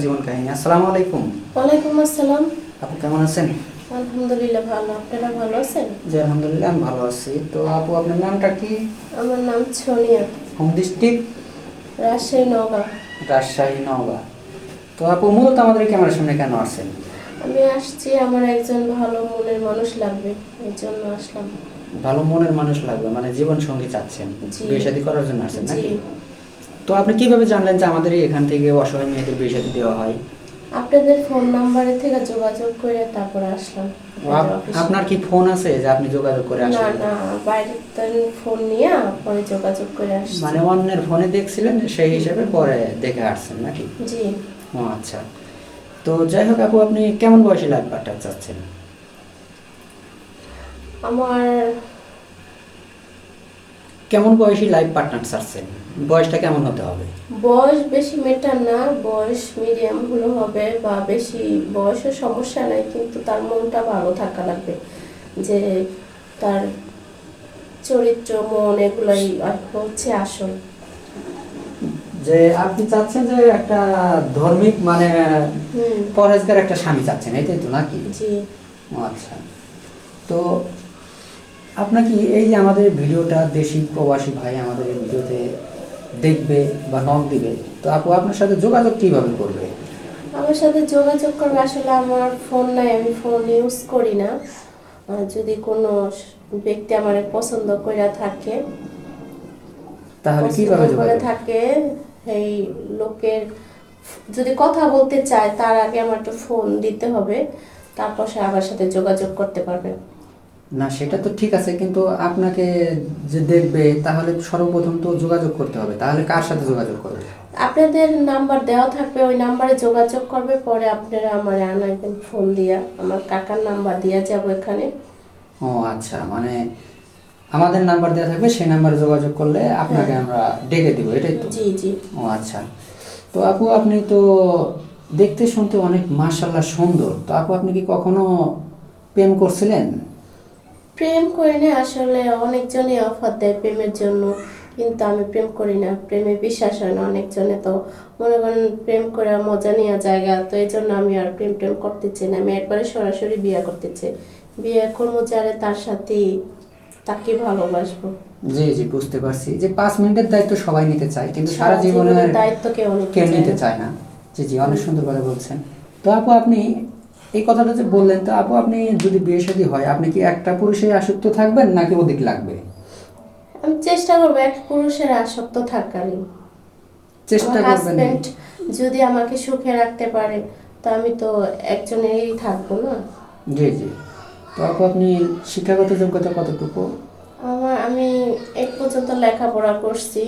জীবন কাহিনী। আসসালামু আলাইকুম। ওয়ালাইকুম আসসালাম। আপু কেমন আছেন? আলহামদুলিল্লাহ ভালো। আপনারা ভালো আছেন? জি আলহামদুলিল্লাহ আমি ভালো আছি। তো আপু আপনার নামটা কি? আমার নাম সোনিয়া। Home district? রাজশাহী, নওগাঁ। রাজশাহী, নওগাঁ। তো আপু মূলত আমাদের ক্যামেরার সামনে কেন আসছেন? আমি আসছি, আমার একজন ভালো মনের মানুষ লাগবে, এই জন্য আসলাম। ভালো মনের মানুষ লাগবে মানে জীবন সঙ্গী চাচ্ছেন, জি। বিয়ে শাদী করার জন্য আসছেন জি। নাকি? তো আপনি কিভাবে জানলেন যে আমাদের এখান থেকে অসহায় মেয়েদের বিয়ে শাদী দেওয়া হয়? আপনাদের ফোন নাম্বারে থেকে যোগাযোগ করে তারপরে আসলাম। আপনার কি ফোন আছে যে আপনি যোগাযোগ করে না আসলেন? না, বাইরের ফোন নিয়ে পরে যোগাযোগ করে আসছি। মানে অন্যের ফোনে দেখছিলেন, সেই হিসেবে পরে দেখে আসছেন নাকি? জি। ও আচ্ছা। তো যাই হোক আপু, আপনি কেমন বয়সী লাইফ পার্টনার চাচ্ছেন? আমার কেমন বয়সী লাইফ পার্টনার চাচ্ছেন? বয়সটা কেমন হতে হবে? বয়স বেশি মেটার না, বয়স মিডিয়াম হলে হবে, বা বেশি বয়সের সমস্যা নাই, কিন্তু তার মনটা ভালো থাকা লাগবে, যে তার চরিত্র মন এগুলাই হচ্ছে আসল। যে আপনি চাচ্ছেন যে একটা ধর্মিক মানে পরহেজগার একটা স্বামী চাচ্ছেন, এটাই তো নাকি? জি। ও আচ্ছা। তো আপনার কি এই যে আমাদের ভিডিওটা দেশি প্রবাসী ভাই আমাদের এই ভিডিওতে দেখবে বা নক দিবে, তো আপু আপনার সাথে যোগাযোগ কিভাবে করবে? আমার সাথে যোগাযোগ করবে, আসলে আমার ফোন নাই, আমি ফোন ইউজ করি না। যদি কোনো ব্যক্তি আমার পছন্দ করে থাকে, তাহলে কিভাবে যোগাযোগ? থাকে এই লোকের, যদি কথা বলতে চায় তার আগে আমার একটা ফোন দিতে হবে, তারপর সে আমার সাথে যোগাযোগ করতে পারবে। না সেটা তো ঠিক আছে, কিন্তু আপনাকে যে দেখবে তাহলে সর্বপ্রথম তো যোগাযোগ করতে হবে, তাহলে কার সাথে যোগাযোগ করবে? আপনাদের নাম্বার দেওয়া থাকবে, ওই নাম্বারে যোগাযোগ করবে, পরে আপনারা আমার আনাইবেন ফোন দিয়া, আমার কাকার নাম্বার দিয়া যাব এখানে। ও আচ্ছা, মানে আমাদের নাম্বার দেওয়া থাকবে, সেই নাম্বারে যোগাযোগ করলে আপনাকে আমরা ডেকে দিব, এটাই তো? জি জি। ও আচ্ছা। তো আপু আপনি তো দেখতে শুনতে অনেক মাশাআল্লাহ সুন্দর, তো আপু আপনি কি কখনো প্রেম করছিলেন? প্রেম করি না, আসলে অনেকজনই অফার দেয় প্রেমের জন্য, কিন্তু আমি প্রেম করি না, প্রেমে বিশ্বাস হয় না। অনেকজনে তো মনে করেন প্রেম করে মজা নেওয়া জায়গা, তো এই জন্য আমি আর প্রেম টেম করতে চাই না। আমি একবারে সরাসরি বিয়ে করতে চাই, বিয়ে করবো যারে তার সাথেই, তাকে ভালোবাসবো। জি জি বুঝতে পারছি যে 5 মিনিটের দায়িত্ব সবাই নিতে চায়, কিন্তু সারা জীবনের দায়িত্ব কেউ নিতে চায় না। জি জি, অনেক সুন্দর করে বলছেন। তো আপু আপনি এই কথাটা যে বললেন, তো আপু আপনি যদি বিয়ে শাদী হয়, আপনি কি একটা পুরুষে আসক্ত থাকবেন নাকি অধিক লাগবে? আমি চেষ্টা করবো এক পুরুষের আসক্ত থাকারই। চেষ্টা করবেন? হাজবেন্ড যদি আমাকে সুখে রাখতে পারে, তো আমি তো একজনেরই থাকবো না। জি জি। তো আপু আপনি শিক্ষাগত যোগ্যতা কতটুকু? আমি 8 পর্যন্ত লেখাপড়া করছি।